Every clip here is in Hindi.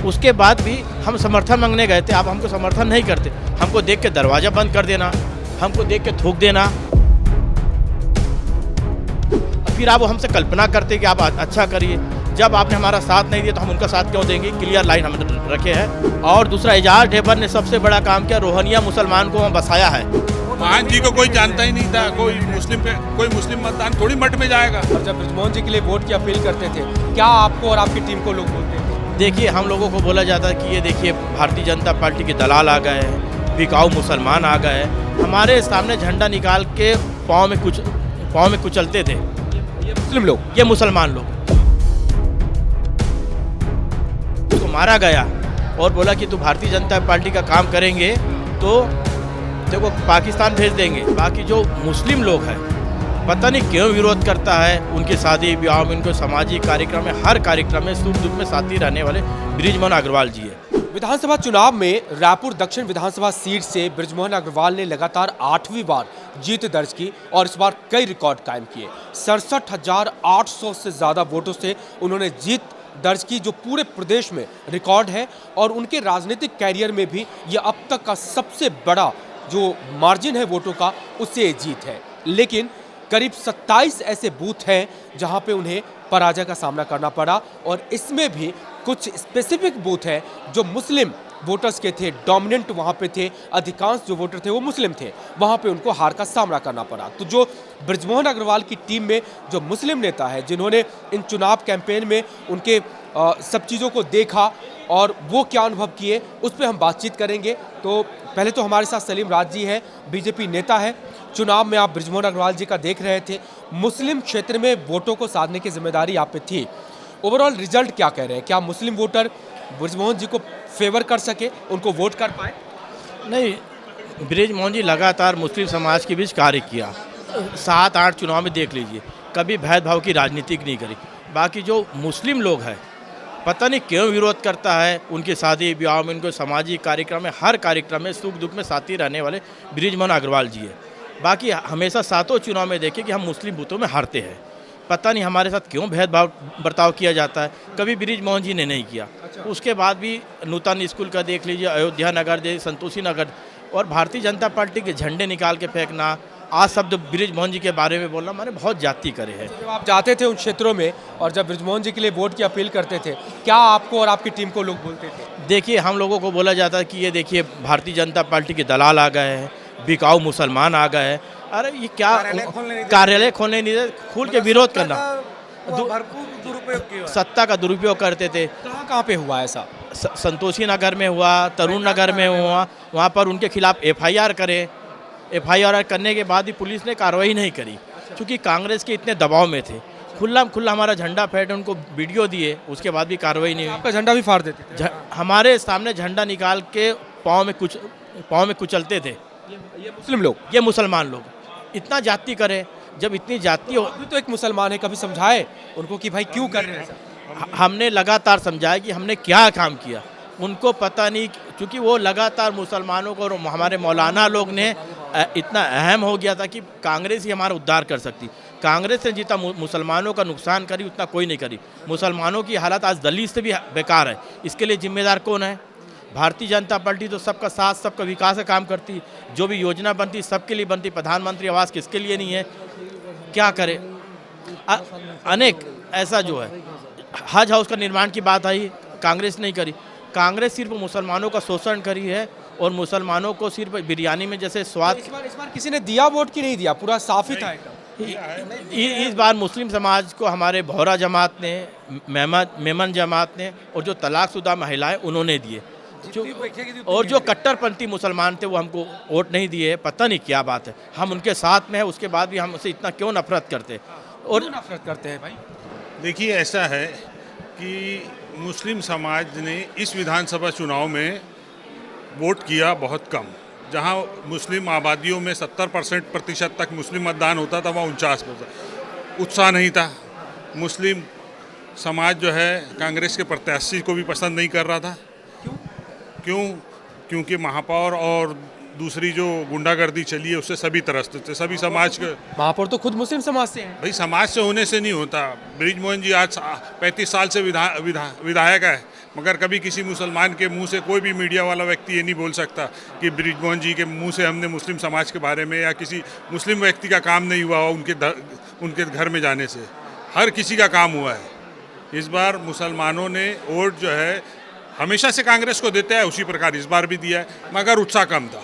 उसके बाद भी हम समर्थन मांगने गए थे, आप हमको समर्थन नहीं करते, हमको देख के दरवाज़ा बंद कर देना, हमको देख के थूक देना। फिर आप हमसे कल्पना करते कि आप अच्छा करिए। जब आपने हमारा साथ नहीं दिया तो हम उनका साथ क्यों देंगे? क्लियर लाइन हम रखे हैं। और दूसरा, एजाज ढेबर ने सबसे बड़ा काम किया, रोहनिया मुसलमान को वहाँ बसाया है। मान जी को कोई जानता ही नहीं था, कोई मुस्लिम मतदान थोड़ी मठ में जाएगा। और जब बृजमोहन जी के लिए वोट की अपील करते थे, क्या आपको और आपकी टीम को लोग बोलते थे? देखिए, हम लोगों को बोला जाता है कि ये देखिए भारतीय जनता पार्टी के दलाल आ गए हैं, बिकाऊ मुसलमान आ गए हैं। हमारे सामने झंडा निकाल के पाँव में कुचलते थे। ये मुस्लिम लोग, ये मुसलमान लोग। उसको मारा गया और बोला कि तू भारतीय जनता पार्टी का काम करेंगे तो देखो पाकिस्तान भेज देंगे। बाकी जो मुस्लिम लोग हैं, पता नहीं क्यों विरोध करता है। उनके शादी ब्याह में, उनको सामाजिक कार्यक्रम में, हर कार्यक्रम में सुख दुख में साथी रहने वाले बृजमोहन अग्रवाल जी है। विधानसभा चुनाव में रायपुर दक्षिण विधानसभा सीट से बृजमोहन अग्रवाल ने लगातार 8वीं बार जीत दर्ज की और इस बार कई रिकॉर्ड कायम किए। 67,800 से ज़्यादा वोटों से उन्होंने जीत दर्ज की, जो पूरे प्रदेश में रिकॉर्ड है। और उनके राजनीतिक कैरियर में भी ये अब तक का सबसे बड़ा जो मार्जिन है वोटों का, उससे ये जीत है। लेकिन करीब 27 ऐसे बूथ हैं जहां पे उन्हें पराजय का सामना करना पड़ा, और इसमें भी कुछ स्पेसिफिक बूथ हैं जो मुस्लिम वोटर्स के थे, डोमिनेंट वहाँ पे थे, अधिकांश जो वोटर थे वो मुस्लिम थे, वहाँ पे उनको हार का सामना करना पड़ा। तो जो बृजमोहन अग्रवाल की टीम में जो मुस्लिम नेता है, जिन्होंने इन चुनाव कैंपेन में उनके सब चीज़ों को देखा और वो क्या अनुभव किए, उस पर हम बातचीत करेंगे। तो पहले तो हमारे साथ सलीम राज जी है, बीजेपी नेता है। चुनाव में आप बृजमोहन अग्रवाल जी का देख रहे थे, मुस्लिम क्षेत्र में वोटों को साधने की जिम्मेदारी आप पे थी। ओवरऑल रिजल्ट क्या कह रहे हैं? क्या मुस्लिम वोटर बृजमोहन जी को फेवर कर सके, उनको वोट कर पाए? नहीं, बृजमोहन जी लगातार मुस्लिम समाज के बीच कार्य किया। 7-8 चुनाव में देख लीजिए, कभी भेदभाव की राजनीति नहीं करी। बाकी जो मुस्लिम लोग हैं, पता नहीं क्यों विरोध करता है। उनके शादी ब्याह में, उनको सामाजिक कार्यक्रम में, हर कार्यक्रम में सुख दुख में साथी रहने वाले बृजमोहन अग्रवाल जी है। बाकी हमेशा 7 चुनाव में देखें कि हम मुस्लिम बूथों में हारते हैं। पता नहीं हमारे साथ क्यों भेदभाव बर्ताव किया जाता है, कभी बृजमोहन जी ने नहीं किया। उसके बाद भी नूतन स्कूल का देख लीजिए, अयोध्या नगर, संतोषी नगर, और भारतीय जनता पार्टी के झंडे निकाल के फेंकना, आज शब्द बृजमोहन जी के बारे में बोलना, मैंने बहुत जाति करे हैं। जब आप जाते थे उन क्षेत्रों में और जब बृजमोहन जी के लिए वोट की अपील करते थे, क्या आपको और आपकी टीम को लोग बोलते थे? देखिए, हम लोगों को बोला जाता है कि ये देखिए भारतीय जनता पार्टी के दलाल आ गए हैं, बिकाऊ मुसलमान आ गए हैं। अरे ये क्या कार्यालय खोलने नहीं दे, खुल के विरोध करना, सत्ता का दुरुपयोग करते थे। कहाँ पे हुआ ऐसा? संतोषी नगर में हुआ, तरुण नगर में हुआ, वहाँ पर उनके खिलाफ FIR करे। FIR करने के बाद भी पुलिस ने कार्रवाई नहीं करी, क्योंकि कांग्रेस के इतने दबाव में थे। खुला हमारा झंडा फहराया, उनको वीडियो दिए, उसके बाद भी कार्रवाई नहीं हुई। आपका झंडा भी फाड़ देते थे? हमारे सामने झंडा निकाल के पाँव में कुचलते थे। ये मुस्लिम लोग, ये मुसलमान लोग इतना जाति करे। जब इतनी जाति हो, अभी तो एक मुसलमान है, कभी समझाए उनको कि भाई क्यों कर रहे हैं ऐसा? हमने लगातार समझाया कि हमने क्या काम किया, उनको पता नहीं, क्योंकि वो लगातार मुसलमानों को, और हमारे मौलाना लोग ने इतना अहम हो गया था कि कांग्रेस ही हमारा उद्धार कर सकती। कांग्रेस ने जितना मुसलमानों का नुकसान करी, उतना कोई नहीं करी। मुसलमानों की हालत आज दलित से भी बेकार है। इसके लिए जिम्मेदार कौन है? भारतीय जनता पार्टी तो सबका साथ, सबका विकास का काम करती, जो भी योजना बनती सबके लिए बनती। प्रधानमंत्री आवास किसके लिए नहीं है? क्या करे? अनेक ऐसा जो है, हज हाउस का निर्माण की बात आई, कांग्रेस नहीं करी। कांग्रेस सिर्फ मुसलमानों का शोषण करी है, और मुसलमानों को सिर्फ बिरयानी में जैसे स्वाद। इस बार किसी ने दिया वोट की नहीं दिया, पूरा साफ ही था एकदम। इस बार मुस्लिम समाज को हमारे भौरा जमात ने, मेमन जमात ने, और जो तलाकशुदा महिलाएं, उन्होंने दिए। और जो कट्टरपंथी मुसलमान थे वो हमको वोट नहीं दिए। पता नहीं क्या बात है, हम उनके साथ में है, उसके बाद भी हमसे इतना क्यों नफरत करते? और नफरत करते हैं भाई? देखिए, ऐसा है कि मुस्लिम समाज ने इस विधानसभा चुनाव में वोट किया बहुत कम। जहां मुस्लिम आबादियों में 70% तक मुस्लिम मतदान होता था, वहाँ 49%। उत्साह नहीं था। मुस्लिम समाज जो है कांग्रेस के प्रत्याशी को भी पसंद नहीं कर रहा था। क्यों? क्योंकि महापौर और दूसरी जो गुंडागर्दी चली है उससे सभी त्रस्त थे, सभी समाज के। महापौर तो खुद मुस्लिम समाज से हैं। भाई समाज से होने से नहीं होता। बृजमोहन जी आज 35 साल से विधायक है, मगर कभी किसी मुसलमान के मुंह से कोई भी मीडिया वाला व्यक्ति ये नहीं बोल सकता कि बृजमोहन जी के मुंह से हमने मुस्लिम समाज के बारे में या किसी मुस्लिम व्यक्ति का काम नहीं हुआ हो उनके घर में जाने से। हर किसी का काम हुआ है। इस बार मुसलमानों ने वोट जो है हमेशा से कांग्रेस को देते हैं, उसी प्रकार इस बार भी दिया है, मगर उत्साह कम था।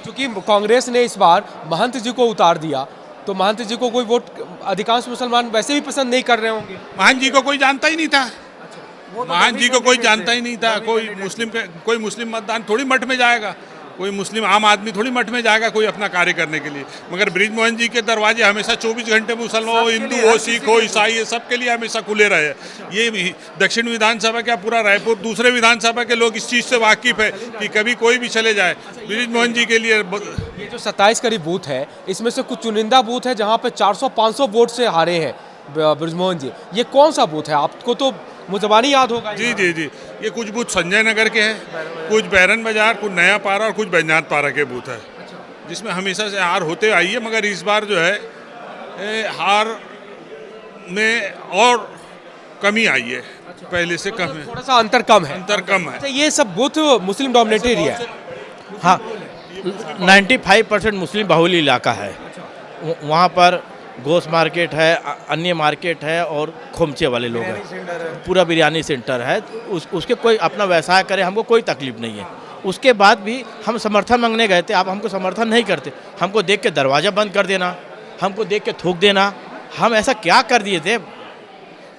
क्योंकि कांग्रेस ने इस बार महंत जी को उतार दिया, तो महंत जी को कोई वोट अधिकांश मुसलमान वैसे भी पसंद नहीं कर रहे होंगे। महंत जी को कोई जानता ही नहीं था। महंत जी को कोई जानता ही नहीं था। कोई मुस्लिम मतदान थोड़ी मठ में जाएगा, कोई मुस्लिम आम आदमी थोड़ी मठ में जाएगा कोई अपना कार्य करने के लिए। मगर बृजमोहन जी के दरवाजे हमेशा 24 घंटे मुसलमान हो, हिंदू हो, सिख हो, ईसाई हो, सबके लिए हमेशा खुले रहे। ये दक्षिण विधानसभा क्या पूरा रायपुर, दूसरे विधानसभा के लोग इस चीज़ से वाकिफ है कि कभी कोई भी चले जाए बृजमोहन जी के लिए। ये जो 27 करीब बूथ है, इसमें से कुछ चुनिंदा बूथ है जहाँ पे 400-500 वोट से हारे हैं बृजमोहन जी। ये कौन सा बूथ है? आपको तो मुजबानी याद होगा। जी जी जी, ये कुछ बूथ संजय नगर के हैं, कुछ बैरन बाजार, कुछ नया पारा और कुछ बैजनाथ पारा के बूथ है, जिसमें हमेशा से हार होते आई है। मगर इस बार जो है हार में और कमी आई है, पहले से कम है, थोड़ा सा अंतर कम है। अंतर कम है। ये सब बूथ मुस्लिम डोमिनेटेड एरिया है। हाँ, 95% मुस्लिम बहुल इलाका है। वहाँ पर गोश्त मार्केट है, अन्य मार्केट है और खोमचे वाले लोग हैं, पूरा बिरयानी सेंटर है। उसके कोई अपना व्यवसाय करे, हमको कोई तकलीफ नहीं है। उसके बाद भी हम समर्थन मांगने गए थे, आप हमको समर्थन नहीं करते। हमको देख के दरवाज़ा बंद कर देना, हमको देख के थूक देना। हम ऐसा क्या कर दिए थे?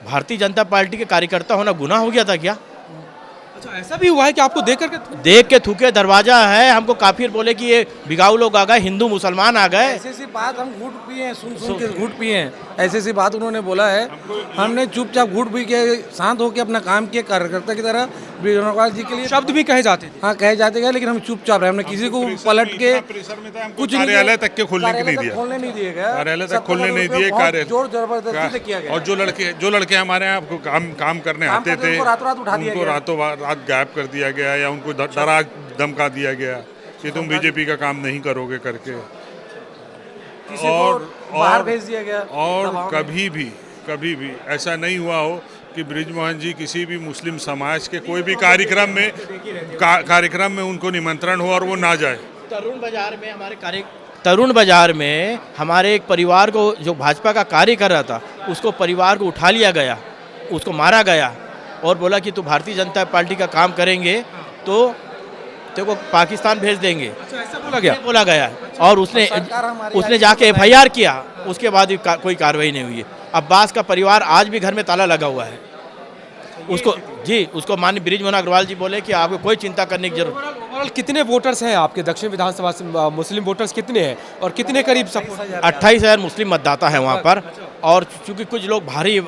भारतीय जनता पार्टी के कार्यकर्ता होना गुनाह हो गया था क्या? अच्छा, ऐसा भी हुआ है कि आपको देख के थूके? दरवाजा है, हमको काफिर बोले कि ये बिगाऊ लोग आ गए, हिंदू मुसलमान आ गए। ऐसी बात हम घूट पिए हैं, सुन के घूट पिए हैं, ऐसी बात उन्होंने बोला है। हमने चुपचाप घूट पी के शांत होकर अपना काम किया, कार्यकर्ता की तरह बृजमोहन जी के लिए शब्द भी कहे जाते थे। हाँ, कहे जाते गए, लेकिन हम चुपचाप रहे। हमने किसी को पलट के कुछ कार्यालय तक के खोलने नहीं दिया, खोलने नहीं दिए गए, कार्यालय तक खोलने नहीं दिए, कार्य जोर जबरदस्ती से किया गया। और जो लड़के हमारे यहाँ काम करने आते थे, उनको रातों रात गायब कर दिया गया या उनको डरा धमका दिया गया कि तुम बीजेपी का काम नहीं करोगे करके, और बाहर भेज दिया गया। और कभी भी ऐसा नहीं हुआ हो कि बृजमोहन जी किसी भी मुस्लिम समाज के कोई भी कार्यक्रम में उनको निमंत्रण हो और वो ना जाए। तरुण बाजार में हमारे एक परिवार को, जो भाजपा का कार्य कर रहा था, उसको परिवार को उठा लिया गया, उसको मारा गया और बोला कि तू भारतीय जनता पार्टी का काम करेंगे तो तेरे को पाकिस्तान भेज देंगे। ऐसा बोला गया और उसने जाके FIR किया। उसके बाद भी कोई कार्रवाई नहीं हुई है। अब्बास का परिवार आज भी घर में ताला लगा हुआ है। उसको माननीय बृजमोहन अग्रवाल जी बोले कि आपको कोई चिंता करने की जरूरत। ओवरऑल कितने वोटर्स हैं आपके दक्षिण विधानसभा से? मुस्लिम वोटर्स कितने हैं और कितने करीब सपोर्ट? 28,000 मुस्लिम मतदाता है वहाँ पर, और चूँकि कुछ लोग भारी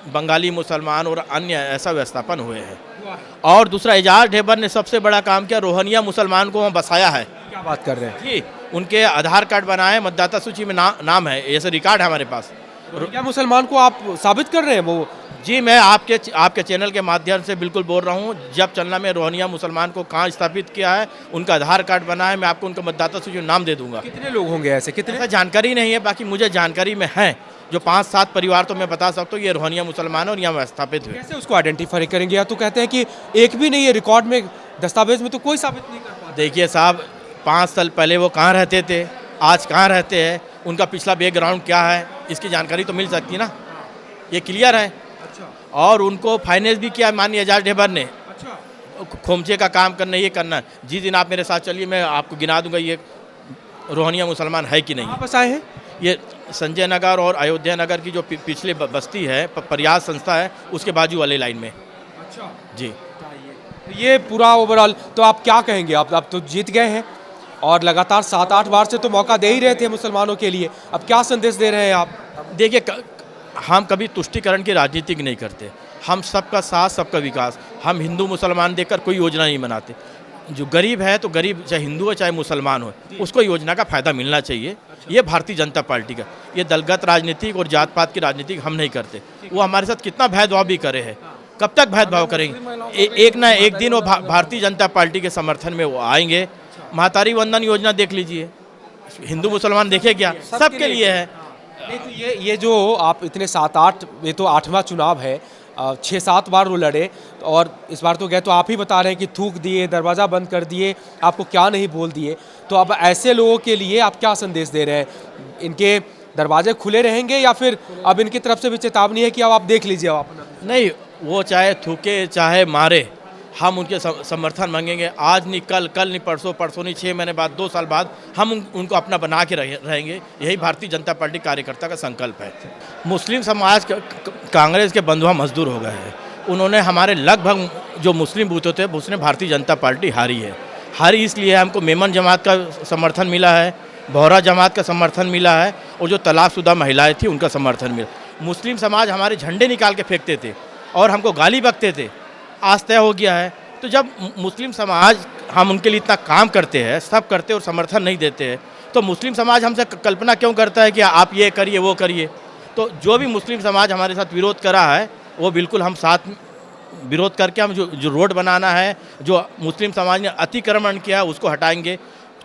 बंगाली मुसलमान और अन्य ऐसा व्यवस्थापन हुए हैं। और दूसरा, एजाज ढेबर ने सबसे बड़ा काम किया, रोहनिया मुसलमान को वहाँ बसाया है। क्या बात कर रहे हैं जी? उनके आधार कार्ड बनाए, मतदाता सूची में नाम है, ऐसे रिकॉर्ड है हमारे पास। क्या मुसलमान को आप साबित कर रहे हैं वो? जी, मैं आपके चैनल के माध्यम से बिल्कुल बोल रहा हूँ। जब चलना में रोहनिया मुसलमान को कहाँ स्थापित किया है, उनका आधार कार्ड बना है, मैं आपको उनका मतदाता सूची में नाम दे दूंगा। कितने लोग होंगे ऐसे? कितने? जानकारी नहीं है, बाकी मुझे जानकारी में है जो 5-7 परिवार तो मैं बता सकता हूँ ये रोहनिया मुसलमान और यहाँ स्थापित हुए। कैसे उसको आइडेंटिफाई करेंगे? या तो कहते हैं कि एक भी नहीं है रिकॉर्ड में, दस्तावेज में तो कोई साबित नहीं कर पाता। देखिए साहब, 5 साल पहले वो कहाँ रहते थे, आज कहाँ रहते हैं, उनका पिछला बैकग्राउंड क्या है, इसकी जानकारी तो मिल सकती है ना। ये क्लियर है। और उनको फाइनेंस भी किया माननीय एजाज ढेबर ने। खोमचे का काम करना, ये करना। जिस दिन आप मेरे साथ चलिए, मैं आपको गिना दूंगा ये रोहनिया मुसलमान है कि नहीं। वापस आए हैं ये संजय नगर और अयोध्या नगर की जो पिछले बस्ती है, प्रयास संस्था है, उसके बाजू वाले लाइन में। अच्छा जी, ये पूरा ओवरऑल तो आप क्या कहेंगे? आप तो जीत गए हैं और लगातार 7-8 बार से तो मौका दे ही रहे थे मुसलमानों के लिए। अब क्या संदेश दे रहे हैं आप? देखिए, हम कभी तुष्टिकरण की राजनीति नहीं करते। हम सबका साथ, सबका विकास। हम हिंदू मुसलमान देखकर कोई योजना नहीं बनाते। जो गरीब है तो गरीब, चाहे हिंदू हो चाहे मुसलमान हो, उसको योजना का फायदा मिलना चाहिए। ये भारतीय जनता पार्टी का, ये दलगत राजनीतिक और जात पात की राजनीति हम नहीं करते। वो हमारे साथ कितना भेदभाव भी करे है, कब तक भेदभाव करेंगे? एक ना एक दिन वो भारतीय जनता पार्टी के समर्थन में वो आएंगे महातारी वंदन योजना देख लीजिए, हिंदू मुसलमान देखे क्या, सबके लिए है। नहीं तो ये जो आप इतने 7-8, ये तो 8वां चुनाव है, 6-7 बार वो लड़े और इस बार तो गए तो आप ही बता रहे हैं कि थूक दिए, दरवाज़ा बंद कर दिए, आपको क्या नहीं बोल दिए। तो अब ऐसे लोगों के लिए आप क्या संदेश दे रहे हैं? इनके दरवाजे खुले रहेंगे या फिर अब इनकी तरफ से भी चेतावनी है कि अब आप देख लीजिए आप अपना? नहीं, वो चाहे थूके चाहे मारे, हम उनके समर्थन मांगेंगे। आज नहीं कल, कल नहीं परसों, परसों नहीं 6 महीने बाद, 2 साल बाद हम उनको अपना बना के रहेंगे। यही भारतीय जनता पार्टी कार्यकर्ता का संकल्प है। मुस्लिम समाज कांग्रेस के बंधुआ मजदूर हो गए हैं। उन्होंने हमारे लगभग जो मुस्लिम बूथ होते हैं उसने भारतीय जनता पार्टी हारी है। हारी इसलिए हमको मेमन जमात का समर्थन मिला है, बोहरा जमात का समर्थन मिला है और जो तलाकशुदा महिलाएँ थी उनका समर्थन मिला। मुस्लिम समाज हमारे झंडे निकाल के फेंकते थे और हमको गाली बकते थे। आज तय हो गया है। तो जब मुस्लिम समाज, हम उनके लिए इतना काम करते हैं, सब करते और समर्थन नहीं देते हैं, तो मुस्लिम समाज हमसे कल्पना क्यों करता है कि आप ये करिए वो करिए। तो जो भी मुस्लिम समाज हमारे साथ विरोध करा है वो बिल्कुल हम साथ विरोध करके हम जो रोड बनाना है, जो मुस्लिम समाज ने अतिक्रमण किया है उसको हटाएंगे,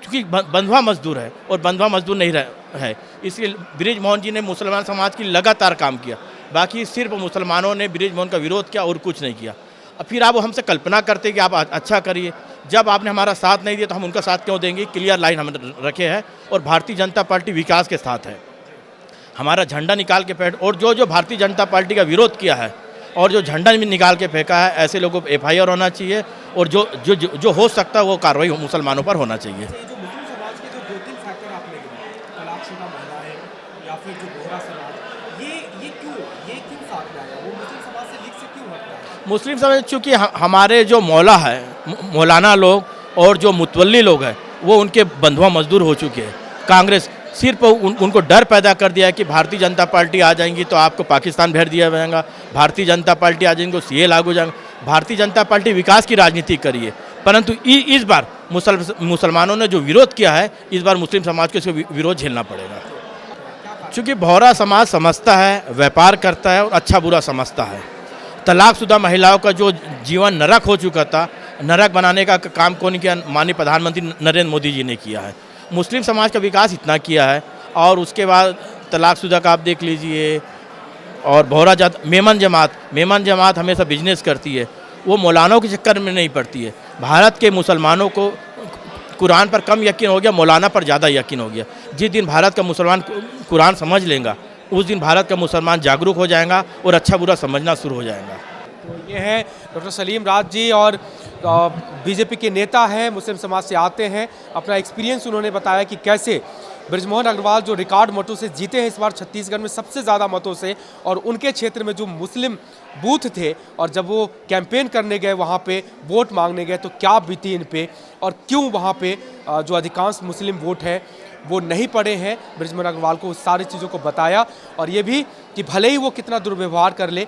क्योंकि बंधुआ मजदूर है और बंधुआ मजदूर नहीं है। इसलिए बृज मोहन जी ने मुसलमान समाज की लगातार काम किया। बाकी सिर्फ मुसलमानों ने बृज मोहन का विरोध किया और कुछ नहीं किया। फिर आप हमसे कल्पना करते कि आप अच्छा करिए। जब आपने हमारा साथ नहीं दिया तो हम उनका साथ क्यों देंगे? क्लियर लाइन हम रखे हैं और भारतीय जनता पार्टी विकास के साथ है। हमारा झंडा निकाल के फेंक, और जो भारतीय जनता पार्टी का विरोध किया है और जो झंडा भी निकाल के फेंका है, ऐसे लोगों पर FIR होना चाहिए और जो हो सकता है वो कार्रवाई मुसलमानों पर होना चाहिए। मुस्लिम समाज चूँकि हमारे जो मौला है, मौलाना लोग और जो मुतवल्ली लोग हैं वो उनके बंधुआ मजदूर हो चुके हैं। कांग्रेस सिर्फ उनको डर पैदा कर दिया है कि भारतीय जनता पार्टी आ जाएंगी तो आपको पाकिस्तान भेज दिया जाएगा, भारतीय जनता पार्टी आ जाएंगी तो CA लागू हो जाएगा। भारतीय जनता पार्टी विकास की राजनीति करी है, परंतु इस बार मुसलमानों ने जो विरोध किया है, इस बार मुस्लिम समाज को इसको विरोध झेलना पड़ेगा। चूँकि बोहरा समाज समझता है, व्यापार करता है और अच्छा बुरा समझता है। तलाकशुदा महिलाओं का जो जीवन नरक हो चुका था, नरक बनाने का काम कौन किया? माननीय प्रधानमंत्री नरेंद्र मोदी जी ने किया है। मुस्लिम समाज का विकास इतना किया है और उसके बाद तलाकशुदा का आप देख लीजिए। और बोहरा मेमन जमात हमेशा बिजनेस करती है, वो मौलानों के चक्कर में नहीं पड़ती है। भारत के मुसलमानों को कुरान पर कम यकीन हो गया, मौलाना पर ज़्यादा यकीन हो गया। जिस दिन भारत का मुसलमान कुरान समझ लेगा उस दिन भारत का मुसलमान जागरूक हो जाएगा और अच्छा बुरा समझना शुरू हो जाएगा। तो ये है डॉक्टर सलीम राज जी और बीजेपी के नेता हैं, मुस्लिम समाज से आते हैं। अपना एक्सपीरियंस उन्होंने बताया कि कैसे बृजमोहन अग्रवाल जो रिकॉर्ड मतों से जीते हैं इस बार छत्तीसगढ़ में सबसे ज़्यादा मतों से, और उनके क्षेत्र में जो मुस्लिम बूथ थे और जब वो कैंपेन करने गए वहाँ पे वोट मांगने गए तो क्या बीती इन पे और क्यों वहाँ पे जो अधिकांश मुस्लिम वोट है वो नहीं पड़े हैं। बृजमोहन अग्रवाल को उस सारी चीज़ों को बताया और ये भी कि भले ही वो कितना दुर्व्यवहार कर ले,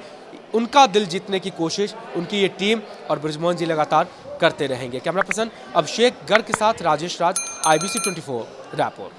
उनका दिल जीतने की कोशिश उनकी ये टीम और बृजमोहन जी लगातार करते रहेंगे। कैमरा पर्सन अभिषेक गर्ग के साथ राजेश राज, IBC 24 रायपुर।